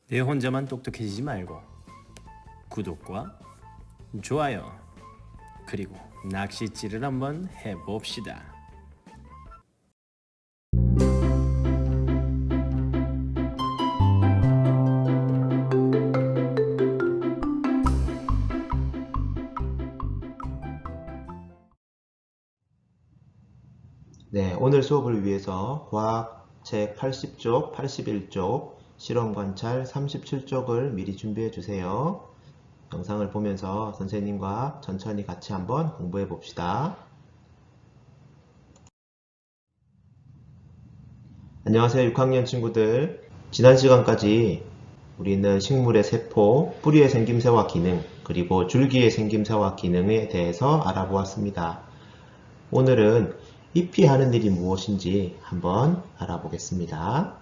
내 혼자만 똑똑해지지 말고 구독과 좋아요 그리고 낚싯질을 한번 해봅시다. 네, 오늘 수업을 위해서 과학책 80쪽, 81쪽, 실험관찰 37쪽을 미리 준비해 주세요. 영상을 보면서 선생님과 천천히 같이 한번 공부해 봅시다. 안녕하세요, 6학년 친구들. 지난 시간까지 우리는 식물의 세포, 뿌리의 생김새와 기능, 그리고 줄기의 생김새와 기능에 대해서 알아보았습니다. 오늘은 잎이 하는 일이 무엇인지 한번 알아보겠습니다.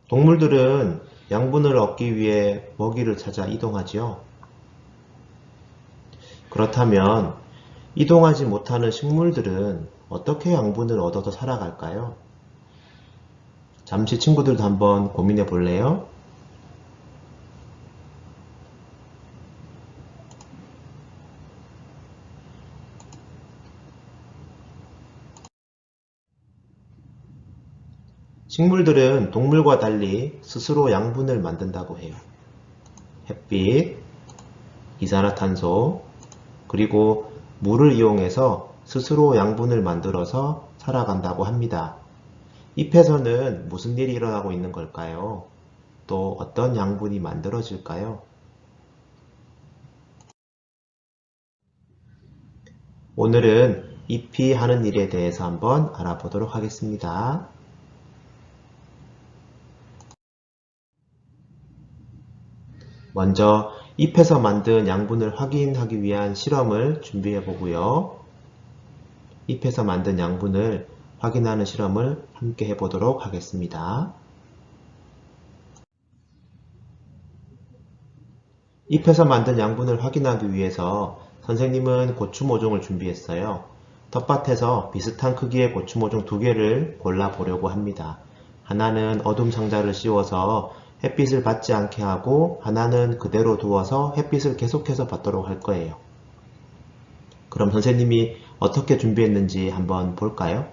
동물들은 양분을 얻기 위해 먹이를 찾아 이동하지요. 그렇다면 이동하지 못하는 식물들은 어떻게 양분을 얻어서 살아갈까요? 잠시 친구들도 한번 고민해 볼래요? 식물들은 동물과 달리 스스로 양분을 만든다고 해요. 햇빛, 이산화탄소, 그리고 물을 이용해서 스스로 양분을 만들어서 살아간다고 합니다. 잎에서는 무슨 일이 일어나고 있는 걸까요? 또 어떤 양분이 만들어질까요? 오늘은 잎이 하는 일에 대해서 한번 알아보도록 하겠습니다. 먼저 잎에서 만든 양분을 확인하기 위한 실험을 준비해 보고요. 잎에서 만든 양분을 확인하는 실험을 함께 해보도록 하겠습니다. 잎에서 만든 양분을 확인하기 위해서 선생님은 고추 모종을 준비했어요. 텃밭에서 비슷한 크기의 고추 모종 2개를 골라보려고 합니다. 하나는 어둠 상자를 씌워서 햇빛을 받지 않게 하고 하나는 그대로 두어서 햇빛을 계속해서 받도록 할 거예요. 그럼 선생님이 어떻게 준비했는지 한번 볼까요?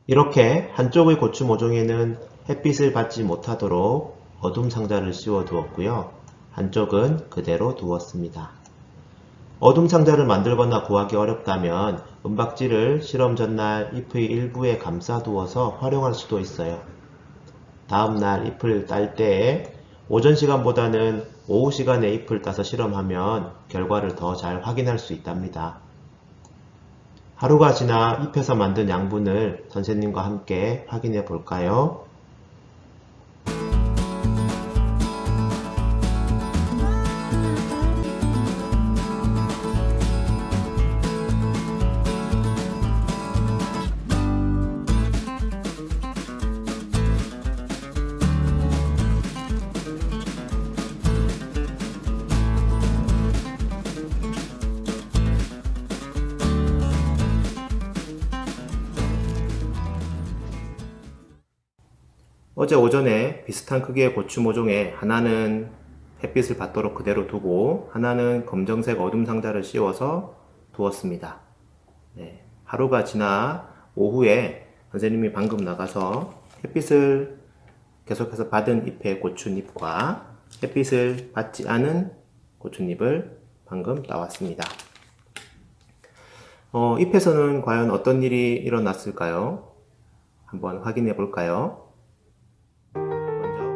이렇게 한쪽의 고추 모종에는 햇빛을 받지 못하도록 어둠 상자를 씌워 두었고요. 한쪽은 그대로 두었습니다. 어둠 상자를 만들거나 구하기 어렵다면 은박지를 실험 전날 잎의 일부에 감싸 두어서 활용할 수도 있어요. 다음날 잎을 딸 때에 오전 시간보다는 오후 시간에 잎을 따서 실험하면 결과를 더 잘 확인할 수 있답니다. 하루가 지나 잎에서 만든 양분을 선생님과 함께 확인해 볼까요? 어제 오전에 비슷한 크기의 고추 모종에 하나는 햇빛을 받도록 그대로 두고 하나는 검정색 어둠 상자를 씌워서 두었습니다. 네, 하루가 지나 오후에 선생님이 방금 나가서 햇빛을 계속해서 받은 잎의 고추잎과 햇빛을 받지 않은 고추잎을 방금 따왔습니다. 잎에서는 과연 어떤 일이 일어났을까요? 한번 확인해 볼까요? 먼저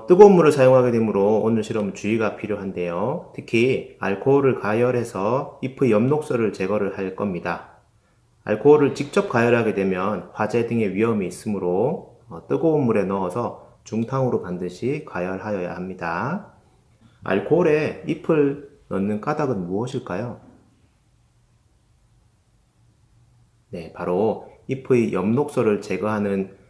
뜨거운 물을 사용하게 되므로 오늘 실험은 주의가 필요한데요. 특히 알코올을 가열해서 잎의 엽록소를 제거를 할 겁니다. 알코올을 직접 가열하게 되면 화재 등의 위험이 있으므로 뜨거운 물에 넣어서 중탕으로 반드시 가열하여야 합니다. 알코올에 잎을 넣는 까닭은 무엇일까요? 네, 바로 잎의 엽록소를 제거하는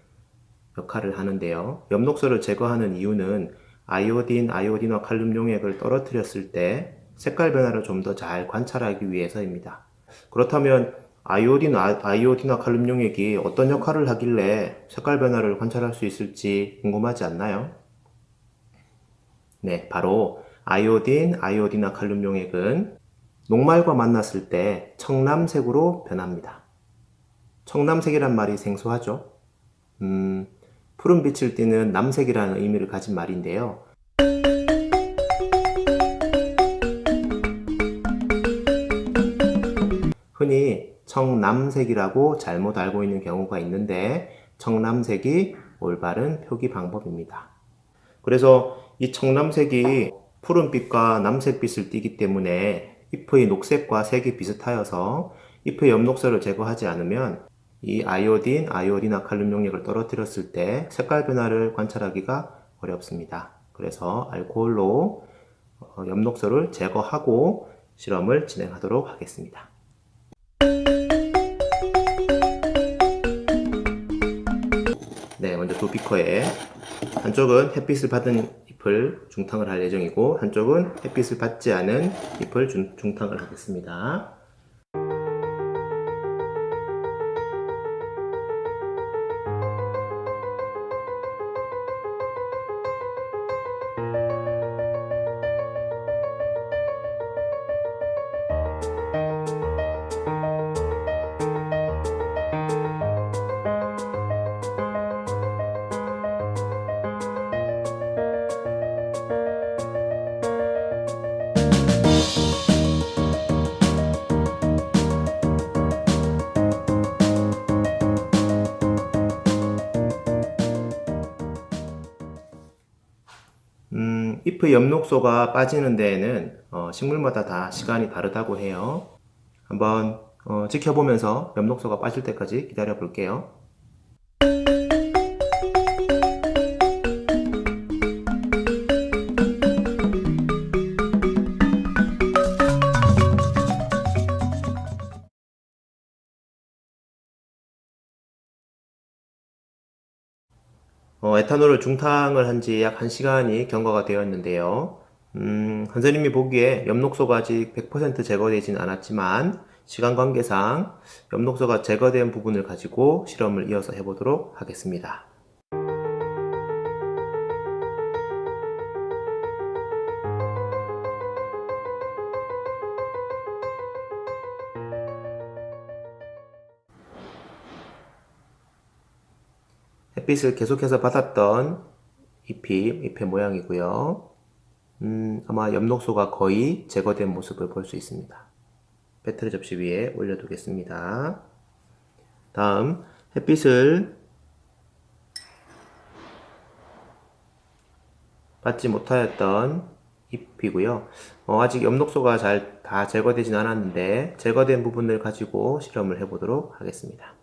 역할을 하는데요. 엽록소를 제거하는 이유는 아이오딘과 칼륨 용액을 떨어뜨렸을 때 색깔 변화를 좀 더 잘 관찰하기 위해서입니다. 그렇다면 아이오딘과 칼륨 용액이 어떤 역할을 하길래 색깔 변화를 관찰할 수 있을지 궁금하지 않나요? 네, 바로 아이오딘과 칼륨 용액은 녹말과 만났을 때 청남색으로 변합니다. 청남색이란 말이 생소하죠? 푸른 빛을 띠는 남색이라는 의미를 가진 말인데요. 흔히 청남색이라고 잘못 알고 있는 경우가 있는데 청남색이 올바른 표기 방법입니다. 그래서 이 청남색이 푸른빛과 남색빛을 띠기 때문에 잎의 녹색과 색이 비슷하여서 잎의 엽록소를 제거하지 않으면 이 아이오딘과 칼륨 용액을 떨어뜨렸을 때 색깔 변화를 관찰하기가 어렵습니다. 그래서 알코올로 엽록소를 제거하고 실험을 진행하도록 하겠습니다. 네, 먼저 두 비커에 한쪽은 햇빛을 받은 잎을 중탕을 할 예정이고 한쪽은 햇빛을 받지 않은 잎을 중탕을 하겠습니다. 잎의 엽록소가 빠지는 데에는 식물마다 다 시간이 다르다고 해요. 한번 지켜보면서 엽록소가 빠질 때까지 기다려 볼게요. 에탄올을 중탕을 한 지 약 1시간이 경과가 되었는데요. 선생님이 보기에 엽록소가 아직 100% 제거되진 않았지만 시간 관계상 엽록소가 제거된 부분을 가지고 실험을 이어서 해보도록 하겠습니다. 햇빛을 계속해서 받았던 잎의 모양이고요. 아마 엽록소가 거의 제거된 모습을 볼 수 있습니다. 배터리 접시 위에 올려두겠습니다. 다음 햇빛을 받지 못하였던 잎이고요. 아직 엽록소가 잘 다 제거되진 않았는데 제거된 부분을 가지고 실험을 해보도록 하겠습니다.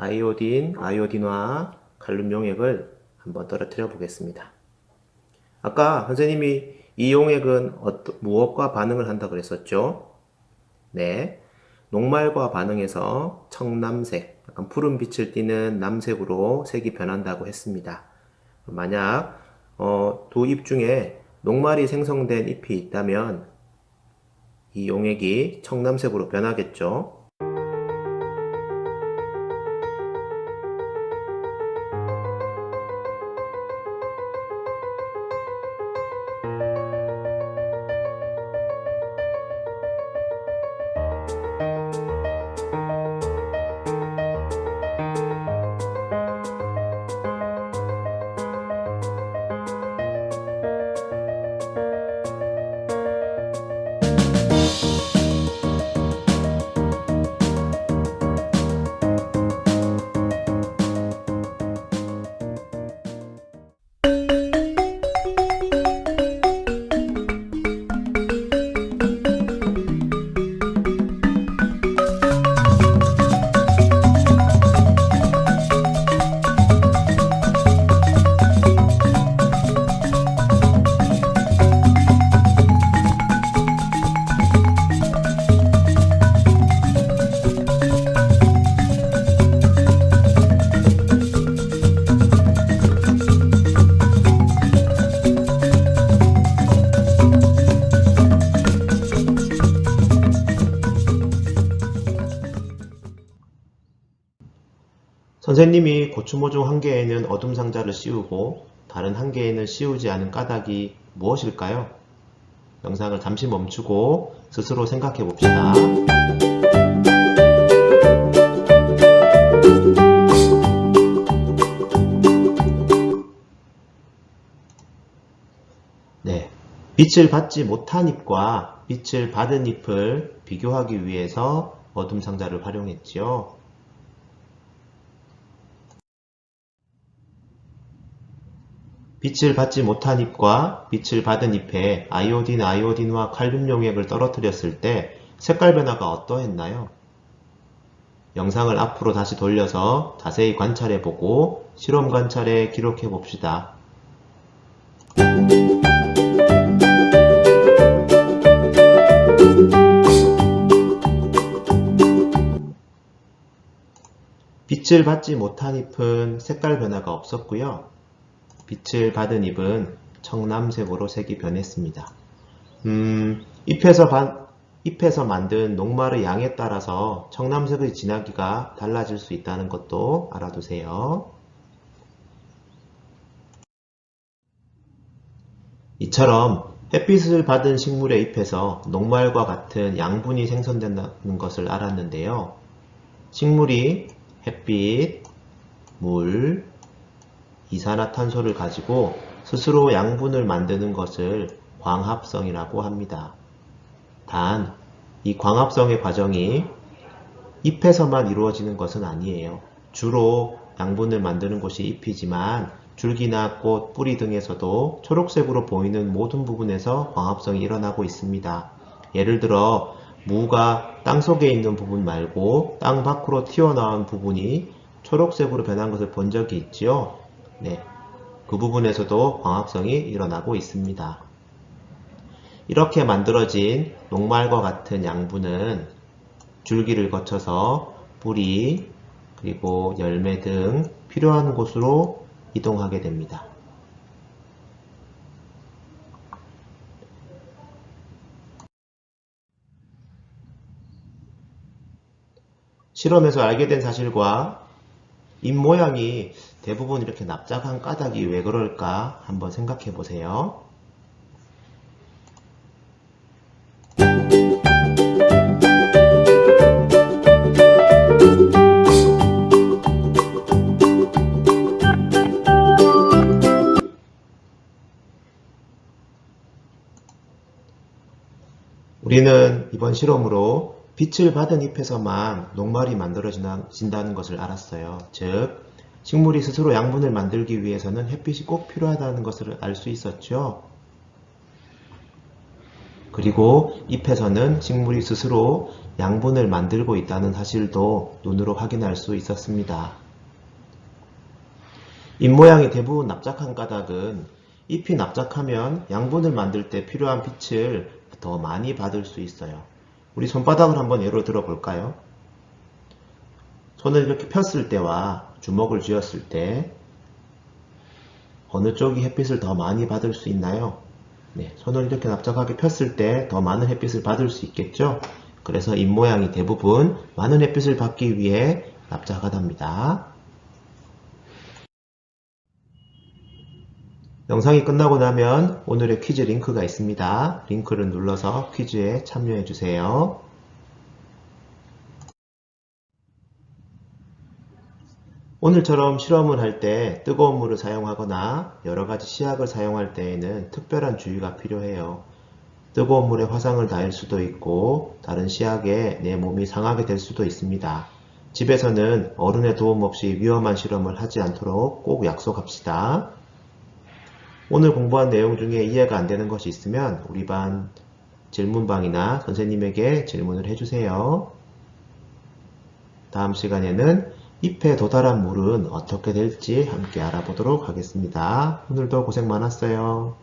아이오딘, 아이오딘화, 칼륨 용액을 한번 떨어뜨려 보겠습니다. 아까 선생님이 이 용액은 무엇과 반응을 한다 그랬었죠? 네, 녹말과 반응해서 청남색, 약간 푸른 빛을 띠는 남색으로 색이 변한다고 했습니다. 만약 두 잎 중에 녹말이 생성된 잎이 있다면 이 용액이 청남색으로 변하겠죠. 선생님이 고추모종 한 개에는 어둠 상자를 씌우고 다른 한 개에는 씌우지 않은 까닭이 무엇일까요? 영상을 잠시 멈추고 스스로 생각해 봅시다. 네, 빛을 받지 못한 잎과 빛을 받은 잎을 비교하기 위해서 어둠 상자를 활용했지요. 빛을 받지 못한 잎과 빛을 받은 잎에 아이오딘, 아이오딘화, 칼륨 용액을 떨어뜨렸을 때 색깔 변화가 어떠했나요? 영상을 앞으로 다시 돌려서 자세히 관찰해 보고 실험 관찰에 기록해 봅시다. 빛을 받지 못한 잎은 색깔 변화가 없었고요. 빛을 받은 잎은 청남색으로 색이 변했습니다. 잎에서 만든 녹말의 양에 따라서 청남색의 진하기가 달라질 수 있다는 것도 알아두세요. 이처럼 햇빛을 받은 식물의 잎에서 녹말과 같은 양분이 생성된다는 것을 알았는데요. 식물이 햇빛, 물, 이산화탄소를 가지고 스스로 양분을 만드는 것을 광합성이라고 합니다. 단, 이 광합성의 과정이 잎에서만 이루어지는 것은 아니에요. 주로 양분을 만드는 곳이 잎이지만 줄기나 꽃, 뿌리 등에서도 초록색으로 보이는 모든 부분에서 광합성이 일어나고 있습니다. 예를 들어 무가 땅속에 있는 부분 말고 땅 밖으로 튀어나온 부분이 초록색으로 변한 것을 본 적이 있지요. 네, 그 부분에서도 광합성이 일어나고 있습니다. 이렇게 만들어진 녹말과 같은 양분은 줄기를 거쳐서 뿌리, 그리고 열매 등 필요한 곳으로 이동하게 됩니다. 실험에서 알게 된 사실과 잎 모양이 대부분 이렇게 납작한 까닭이 왜 그럴까 한번 생각해 보세요. 우리는 이번 실험으로 빛을 받은 잎에서만 녹말이 만들어진다는 것을 알았어요. 즉, 식물이 스스로 양분을 만들기 위해서는 햇빛이 꼭 필요하다는 것을 알 수 있었죠. 그리고 잎에서는 식물이 스스로 양분을 만들고 있다는 사실도 눈으로 확인할 수 있었습니다. 잎 모양이 대부분 납작한 까닭은 잎이 납작하면 양분을 만들 때 필요한 빛을 더 많이 받을 수 있어요. 우리 손바닥을 한번 예로 들어 볼까요? 손을 이렇게 폈을 때와 주먹을 쥐었을 때 어느 쪽이 햇빛을 더 많이 받을 수 있나요? 네, 손을 이렇게 납작하게 폈을 때 더 많은 햇빛을 받을 수 있겠죠? 그래서 잎 모양이 대부분 많은 햇빛을 받기 위해 납작하답니다. 영상이 끝나고 나면 오늘의 퀴즈 링크가 있습니다. 링크를 눌러서 퀴즈에 참여해 주세요. 오늘처럼 실험을 할 때 뜨거운 물을 사용하거나 여러가지 시약을 사용할 때에는 특별한 주의가 필요해요. 뜨거운 물에 화상을 닿을 수도 있고 다른 시약에 내 몸이 상하게 될 수도 있습니다. 집에서는 어른의 도움 없이 위험한 실험을 하지 않도록 꼭 약속합시다. 오늘 공부한 내용 중에 이해가 안 되는 것이 있으면 우리 반 질문방이나 선생님에게 질문을 해주세요. 다음 시간에는 잎에 도달한 물은 어떻게 될지 함께 알아보도록 하겠습니다. 오늘도 고생 많았어요.